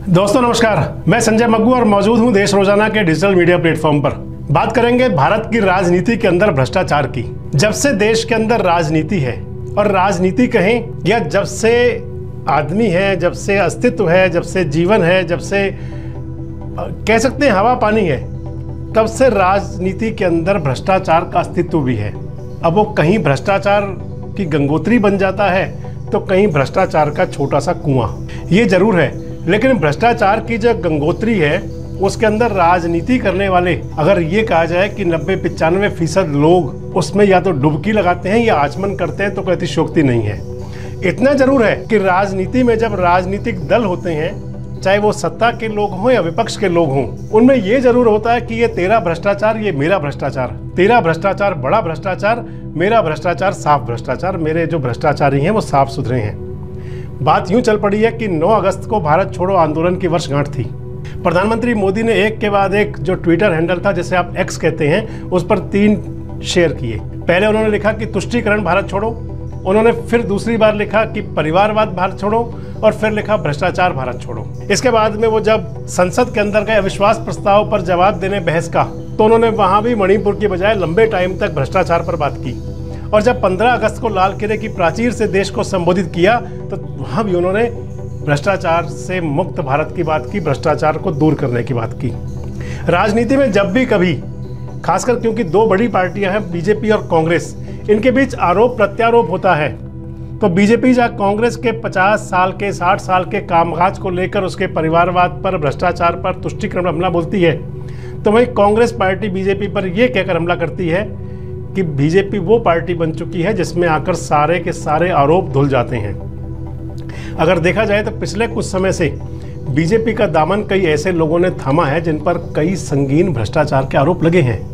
दोस्तों नमस्कार, मैं संजय मग्गू और मौजूद हूं देश रोजाना के डिजिटल मीडिया प्लेटफॉर्म पर। बात करेंगे भारत की राजनीति के अंदर भ्रष्टाचार की। जब से देश के अंदर राजनीति है, और राजनीति कहें या जब से आदमी है, जब से अस्तित्व है, जब से जीवन है, जब से कह सकते हैं हवा पानी है, तब से राजनीति के अंदर भ्रष्टाचार का अस्तित्व भी है। अब वो कहीं भ्रष्टाचार की गंगोत्री बन जाता है तो कहीं भ्रष्टाचार का छोटा सा कुआं, ये जरूर है। लेकिन भ्रष्टाचार की जो गंगोत्री है उसके अंदर राजनीति करने वाले, अगर ये कहा जाए कि 90-95% लोग उसमें या तो डुबकी लगाते हैं या आचमन करते हैं, तो कोई अतिशयोक्ति नहीं है। इतना जरूर है कि राजनीति में जब राजनीतिक दल होते हैं, चाहे वो सत्ता के लोग हों या विपक्ष के लोग हों, उनमें ये जरूर होता है कि ये तेरा भ्रष्टाचार, ये मेरा भ्रष्टाचार, तेरा भ्रष्टाचार बड़ा भ्रष्टाचार, मेरा भ्रष्टाचार साफ भ्रष्टाचार, मेरे जो भ्रष्टाचारी हैं वो साफ सुथरे हैं। बात यूं चल पड़ी है कि 9 अगस्त को भारत छोड़ो आंदोलन की वर्षगांठ थी। प्रधानमंत्री मोदी ने एक के बाद एक जो ट्विटर हैंडल था, जिसे आप एक्स कहते हैं, उस पर 3 शेयर किए। पहले उन्होंने लिखा कि तुष्टीकरण भारत छोड़ो, उन्होंने फिर दूसरी बार लिखा कि परिवारवाद भारत छोड़ो, और फिर लिखा भ्रष्टाचार भारत छोड़ो। इसके बाद में वो जब संसद के अंदर गए अविश्वास प्रस्ताव पर जवाब देने बहस का, तो उन्होंने वहां भी मणिपुर की बजाय लंबे टाइम तक भ्रष्टाचार पर बात की। और जब 15 अगस्त को लाल किले की प्राचीर से देश को संबोधित किया, तो वहां भी उन्होंने भ्रष्टाचार से मुक्त भारत की बात की, भ्रष्टाचार को दूर करने की बात की। राजनीति में जब भी कभी, खासकर क्योंकि 2 बड़ी पार्टियां हैं, बीजेपी और कांग्रेस, इनके बीच आरोप प्रत्यारोप होता है, तो बीजेपी या कांग्रेस के 50 साल के 60 साल के कामकाज को लेकर उसके परिवारवाद पर, भ्रष्टाचार पर, तुष्टीकरण हमला बोलती है, तो वहीं कांग्रेस पार्टी बीजेपी पर यह कहकर हमला करती है कि बीजेपी वो पार्टी बन चुकी है जिसमें आकर सारे के सारे आरोप धुल जाते हैं। अगर देखा जाए तो पिछले कुछ समय से बीजेपी का दामन कई ऐसे लोगों ने थामा है जिन पर कई संगीन भ्रष्टाचार के आरोप लगे हैं।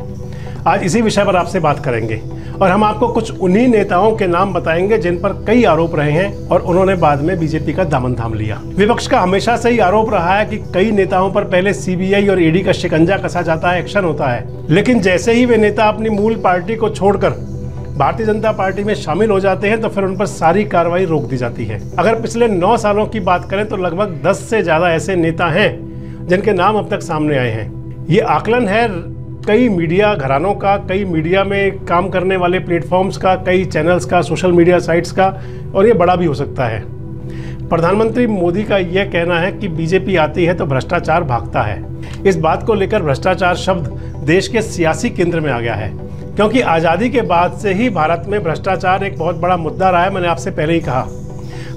आज इसी विषय पर आपसे बात करेंगे और हम आपको कुछ उन्हीं नेताओं के नाम बताएंगे जिन पर कई आरोप रहे हैं और उन्होंने बाद में बीजेपी का दामन थाम लिया। विपक्ष का हमेशा से ही आरोप रहा है कि कई नेताओं पर पहले सीबीआई और ईडी का शिकंजा कसा जाता है, एक्शन होता है, लेकिन जैसे ही वे नेता अपनी मूल पार्टी को छोड़कर भारतीय जनता पार्टी में शामिल हो जाते हैं तो फिर उन पर सारी कार्रवाई रोक दी जाती है। अगर पिछले 9 सालों की बात करें तो लगभग 10 से ज्यादा ऐसे नेता हैं जिनके नाम अब तक सामने आए हैं। ये आकलन है कई मीडिया घरानों का, कई मीडिया में काम करने वाले प्लेटफॉर्म्स का, कई चैनल्स का, सोशल मीडिया साइट्स का, और ये बड़ा भी हो सकता है। प्रधानमंत्री मोदी का यह कहना है कि बीजेपी आती है तो भ्रष्टाचार भागता है। इस बात को लेकर भ्रष्टाचार शब्द देश के सियासी केंद्र में आ गया है, क्योंकि आज़ादी के बाद से ही भारत में भ्रष्टाचार एक बहुत बड़ा मुद्दा रहा है। मैंने आपसे पहले ही कहा।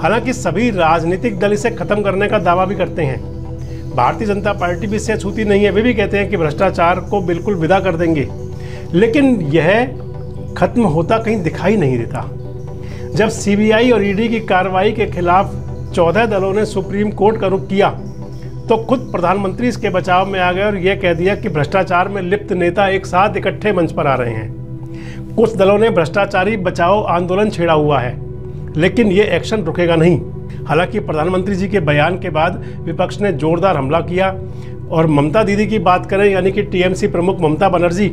हालांकि सभी राजनीतिक दल इसे खत्म करने का दावा भी करते हैं। भारतीय जनता पार्टी भी इससे छूती नहीं है। वे भी कहते हैं कि भ्रष्टाचार को बिल्कुल विदा कर देंगे, लेकिन यह खत्म होता कहीं दिखाई नहीं देता। जब सीबीआई और ईडी की कार्रवाई के खिलाफ 14 दलों ने सुप्रीम कोर्ट का रुख किया, तो खुद प्रधानमंत्री इसके बचाव में आ गए और यह कह दिया कि भ्रष्टाचार में लिप्त नेता एक साथ इकट्ठे मंच पर आ रहे हैं। कुछ दलों ने भ्रष्टाचारी बचाओ आंदोलन छेड़ा हुआ है, लेकिन ये एक्शन रुकेगा नहीं। हालांकि प्रधानमंत्री जी के बयान के बाद विपक्ष ने जोरदार हमला किया, और ममता दीदी की बात करें, यानी कि टीएमसी प्रमुख ममता बनर्जी,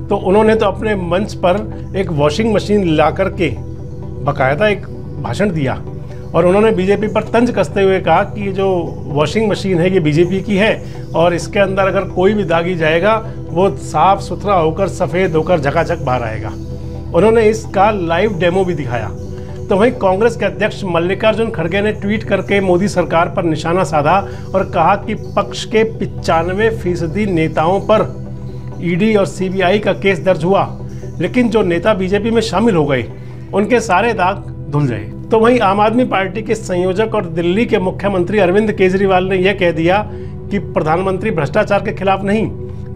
तो उन्होंने तो अपने मंच पर एक वॉशिंग मशीन ला करके बाकायदा एक भाषण दिया, और उन्होंने बीजेपी पर तंज कसते हुए कहा कि ये जो वॉशिंग मशीन है ये बीजेपी की है, और इसके अंदर अगर कोई भी दागी जाएगा वो साफ सुथरा होकर, सफ़ेद होकर झकाझक बाहर आएगा। उन्होंने इसका लाइव डेमो भी दिखाया। तो वहीं कांग्रेस के अध्यक्ष मल्लिकार्जुन खड़गे ने ट्वीट करके मोदी सरकार पर निशाना साधा और कहा कि पक्ष के 95% नेताओं पर ईडी और सीबीआई का केस दर्ज हुआ, लेकिन जो नेता बीजेपी में शामिल हो गए उनके सारे दाग धुल गए। तो वहीं आम आदमी पार्टी के संयोजक और दिल्ली के मुख्यमंत्री अरविंद केजरीवाल ने यह कह दिया कि प्रधानमंत्री भ्रष्टाचार के खिलाफ नहीं,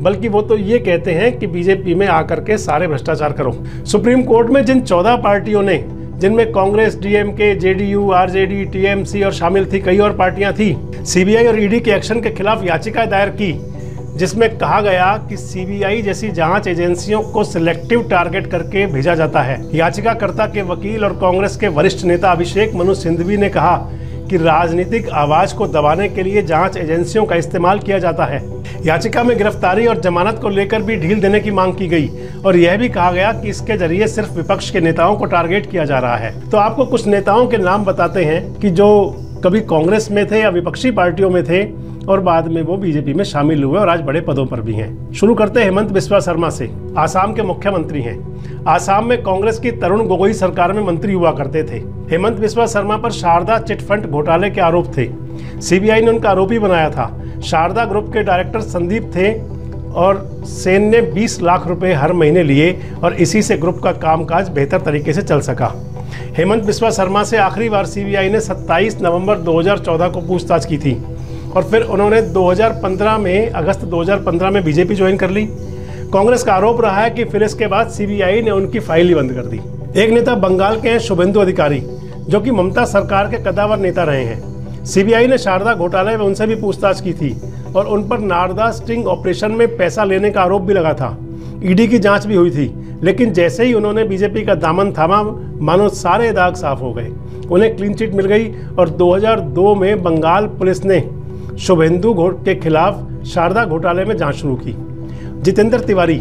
बल्कि वो तो ये कहते हैं कि बीजेपी में आकर के सारे भ्रष्टाचार करो। सुप्रीम कोर्ट में जिन 14 पार्टियों ने, जिनमें Congress, DMK, JDU, RJD, TMC और शामिल थी कई और पार्टियां थी, सीबीआई और ईडी के एक्शन के खिलाफ याचिका दायर की, जिसमें कहा गया कि सीबीआई जैसी जांच एजेंसियों को सिलेक्टिव टारगेट करके भेजा जाता है। याचिकाकर्ता के वकील और कांग्रेस के वरिष्ठ नेता अभिषेक मनु सिंघवी ने कहा कि राजनीतिक आवाज को दबाने के लिए जांच एजेंसियों का इस्तेमाल किया जाता है। याचिका में गिरफ्तारी और जमानत को लेकर भी ढील देने की मांग की गई, और यह भी कहा गया कि इसके जरिए सिर्फ विपक्ष के नेताओं को टारगेट किया जा रहा है। तो आपको कुछ नेताओं के नाम बताते हैं कि जो कभी कांग्रेस में थे या विपक्षी पार्टियों में थे और बाद में वो बीजेपी में शामिल हुए और आज बड़े पदों पर भी हैं। शुरू करते हैं हेमंत बिस्वा शर्मा से। आसाम के मुख्यमंत्री हैं। आसाम में कांग्रेस की तरुण गोगोई सरकार में मंत्री हुआ करते थे। हेमंत बिस्वा शर्मा पर शारदा चिटफंड घोटाले के आरोप थे। सीबीआई ने उनका आरोपी बनाया था। शारदा ग्रुप के डायरेक्टर संदीप थे और सेन ने 20 लाख रुपए हर महीने लिए और इसी से ग्रुप का कामकाज बेहतर तरीके से चल सका। हेमंत बिस्वा शर्मा से आखिरी बार सीबीआई ने 27 नवंबर 2014 को पूछताछ की थी और फिर उन्होंने 2015 में अगस्त 2015 में बीजेपी ज्वाइन कर ली। कांग्रेस का आरोप रहा है कि फिर इसके बाद सीबीआई ने उनकी फाइल ही बंद कर दी। एक नेता बंगाल के हैं शुभेंदु अधिकारी, जो कि ममता सरकार के कद्दावर नेता रहे हैं। सीबीआई ने शारदा घोटाले में उनसे भी पूछताछ की थी और उन पर नारदा स्टिंग ऑपरेशन में पैसा लेने का आरोप भी लगा था। ईडी की जांच भी हुई थी, लेकिन जैसे ही उन्होंने बीजेपी का दामन थामा, मानो सारे दाग साफ हो गए। उन्हें क्लीन चिट मिल गई और 2002 में बंगाल पुलिस ने शुभेंदु के खिलाफ शारदा घोटाले में जांच शुरू की। जितेंद्र तिवारी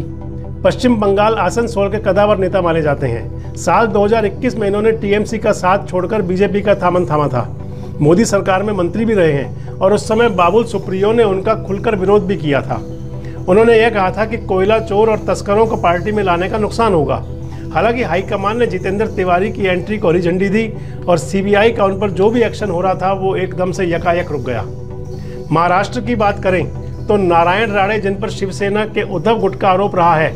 पश्चिम बंगाल आसनसोल के कद्दावर नेता माने जाते हैं। साल 2021 में इन्होंने टीएमसी का साथ छोड़कर बीजेपी का दामन थामा था। मोदी सरकार में मंत्री भी रहे हैं और उस समय बाबुल सुप्रियो ने उनका खुलकर विरोध भी किया था। उन्होंने यह कहा था कि कोयला चोर और तस्करों को पार्टी में लाने का नुकसान होगा। हालांकि हाईकमान ने जितेंद्र तिवारी की एंट्री को हरी झंडी दी और सीबीआई का उन पर जो भी एक्शन हो रहा था वो एकदम से यकायक रुक गया। महाराष्ट्र की बात करें तो नारायण राणे, जिन पर शिवसेना के उद्धव गुट का आरोप रहा है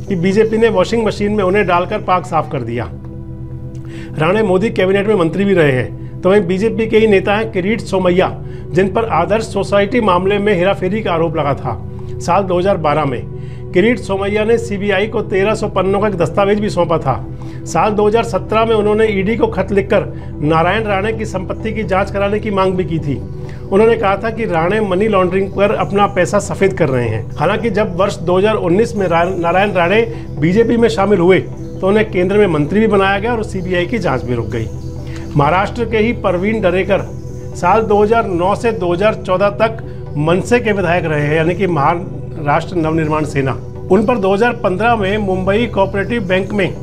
कि बीजेपी ने वॉशिंग मशीन में उन्हें डालकर पाक साफ कर दिया। राणे मोदी कैबिनेट में मंत्री भी रहे हैं। तो वहीं बीजेपी के ही नेता हैं किरीट सोमैया, जिन पर आदर्श सोसाइटी मामले में हेराफेरी का आरोप लगा था। साल 2012 में किरीट सोमैया ने सीबीआई को 1300 पन्नों का एक दस्तावेज भी सौंपा था। साल 2017 में उन्होंने ईडी को खत लिखकर नारायण राणे की संपत्ति की जांच कराने की मांग भी की थी। उन्होंने कहा था कि राणे मनी लॉन्ड्रिंग पर अपना पैसा सफेद कर रहे हैं। हालांकि जब वर्ष 2019 में नारायण राणे बीजेपी में शामिल हुए तो उन्हें केंद्र में मंत्री भी बनाया गया और सीबीआई की जांच भी रुक गई। महाराष्ट्र के ही प्रवीण दरेकर साल 2009 से 2014 तक मनसे के विधायक रहे हैं, यानी कि महाराष्ट्र नवनिर्माण सेना। उन पर 2015 में मुंबई कोऑपरेटिव बैंक में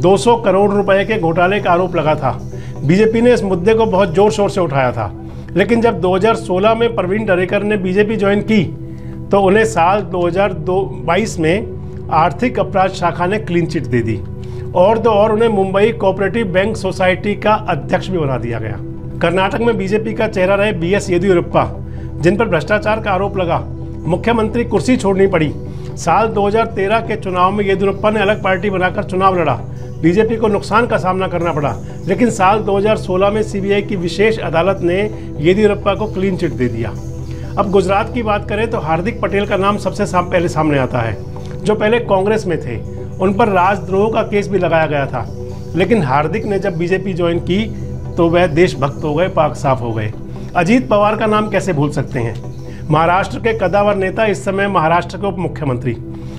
200 करोड़ रुपए के घोटाले का आरोप लगा था। बीजेपी ने इस मुद्दे को बहुत जोर शोर से उठाया था, लेकिन जब 2016 में प्रवीण दरेकर ने बीजेपी ज्वाइन की तो उन्हें साल 2022 में आर्थिक अपराध शाखा ने क्लीन चिट दे दी और उन्हें मुंबई कोऑपरेटिव बैंक सोसाइटी का अध्यक्ष भी बना दिया गया। कर्नाटक में बीजेपी का चेहरा रहे बीएस येदियुरप्पा, जिन पर भ्रष्टाचार का आरोप लगा, मुख्यमंत्री कुर्सी छोड़नी पड़ी। साल 2013 के चुनाव में येदियुरप्पा ने अलग पार्टी बनाकर चुनाव लड़ा। बीजेपी को नुकसान का सामना करना पड़ा, लेकिन साल 2016 में सीबीआई की विशेष अदालत ने येदियुरप्पा को क्लीन चिट दे दिया। अब गुजरात की बात करें तो हार्दिक पटेल का नाम सबसे पहले सामने आता है, जो पहले कांग्रेस में थे। उन पर राजद्रोह का केस भी लगाया गया था, लेकिन हार्दिक ने जब बीजेपी ज्वाइन की तो वह देशभक्त हो गए, पाक साफ हो गए। अजीत पवार का नाम कैसे भूल सकते हैं। महाराष्ट्र के कद्दावर नेता, इस समय महाराष्ट्र के उप मुख्यमंत्री,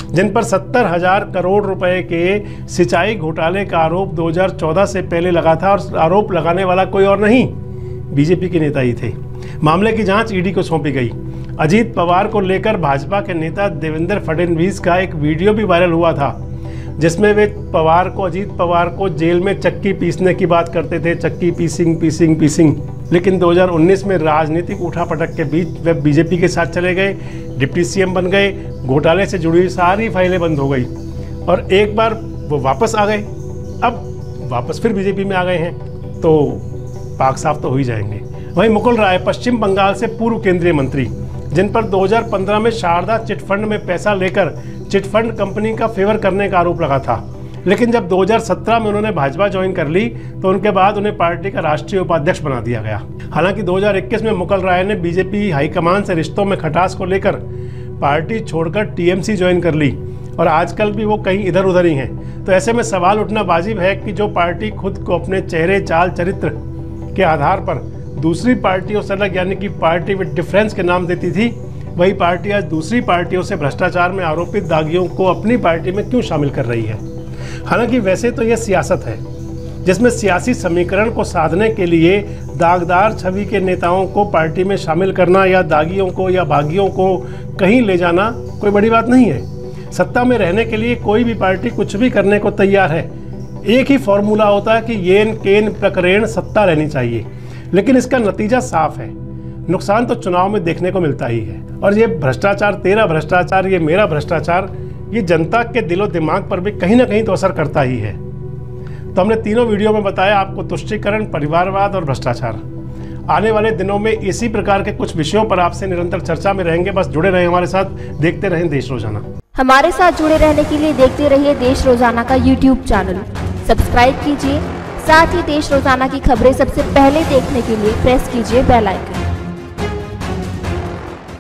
जिन पर 70,000 करोड़ रुपए के सिंचाई घोटाले का आरोप 2014 से पहले लगा था और आरोप लगाने वाला कोई और नहीं, बीजेपी के नेता ही थे। मामले की जांच ईडी को सौंपी गई। अजीत पवार को लेकर भाजपा के नेता देवेंद्र फडणवीस का एक वीडियो भी वायरल हुआ था, जिसमें वे अजीत पवार को जेल में चक्की पीसने की बात करते थे, चक्की पीसिंग। लेकिन 2019 में राजनीतिक उठापटक के बीच वे बीजेपी के साथ चले गए, डिप्टी सीएम बन गए, घोटाले से जुड़ी सारी फाइलें बंद हो गई और एक बार वो वापस आ गए। अब वापस फिर बीजेपी में आ गए हैं, तो पाक साफ तो हो ही जाएंगे। वहीं मुकुल राय पश्चिम बंगाल से पूर्व केंद्रीय मंत्री, जिन पर 2015 में शारदा चिटफंड में पैसा लेकर चिटफंड कंपनी का फेवर करने का आरोप लगा था, लेकिन जब 2017 में उन्होंने भाजपा ज्वाइन कर ली तो उनके बाद उन्हें पार्टी का राष्ट्रीय उपाध्यक्ष बना दिया गया। हालांकि 2021 में मुकुल राय ने बीजेपी हाईकमान से रिश्तों में खटास को लेकर पार्टी छोड़कर टीएमसी ज्वाइन कर ली और आजकल भी वो कहीं इधर उधर ही हैं। तो ऐसे में सवाल उठना वाजिब है कि जो पार्टी खुद को अपने चेहरे, चाल, चरित्र के आधार पर दूसरी पार्टियों से अलग, यानी कि पार्टी विद डिफरेंस के नाम देती थी, वही पार्टी आज दूसरी पार्टियों से भ्रष्टाचार में आरोपित दागियों को अपनी पार्टी में क्यों शामिल कर रही है। हालांकि वैसे तो यह सियासत है, जिसमें सियासी समीकरण को साधने के लिए दागदार छवि के नेताओं को पार्टी में शामिल करना या दागियों को या भागियों को कहीं ले जाना कोई बड़ी बात नहीं है। सत्ता में रहने के लिए कोई भी पार्टी कुछ भी करने को तैयार है। एक ही फॉर्मूला होता है कि येन केन प्रकरण सत्ता रहनी चाहिए, लेकिन इसका नतीजा साफ है। नुकसान तो चुनाव में देखने को मिलता ही है। और ये भ्रष्टाचार, तेरा भ्रष्टाचार, ये मेरा भ्रष्टाचार, ये जनता के दिलो दिमाग पर भी कहीं ना कहीं तो असर करता ही है। तो हमने तीनों वीडियो में बताया आपको तुष्टीकरण, परिवारवाद और भ्रष्टाचार। आने वाले दिनों में इसी प्रकार के कुछ विषयों पर आपसे निरंतर चर्चा में रहेंगे। बस जुड़े रहें हमारे साथ, देखते रहें देश रोजाना। हमारे साथ जुड़े रहने के लिए देखते रहिए देश रोजाना का यूट्यूब चैनल सब्सक्राइब कीजिए। साथ ही देश रोजाना की खबरें सबसे पहले देखने के लिए प्रेस कीजिए बेल आइकन।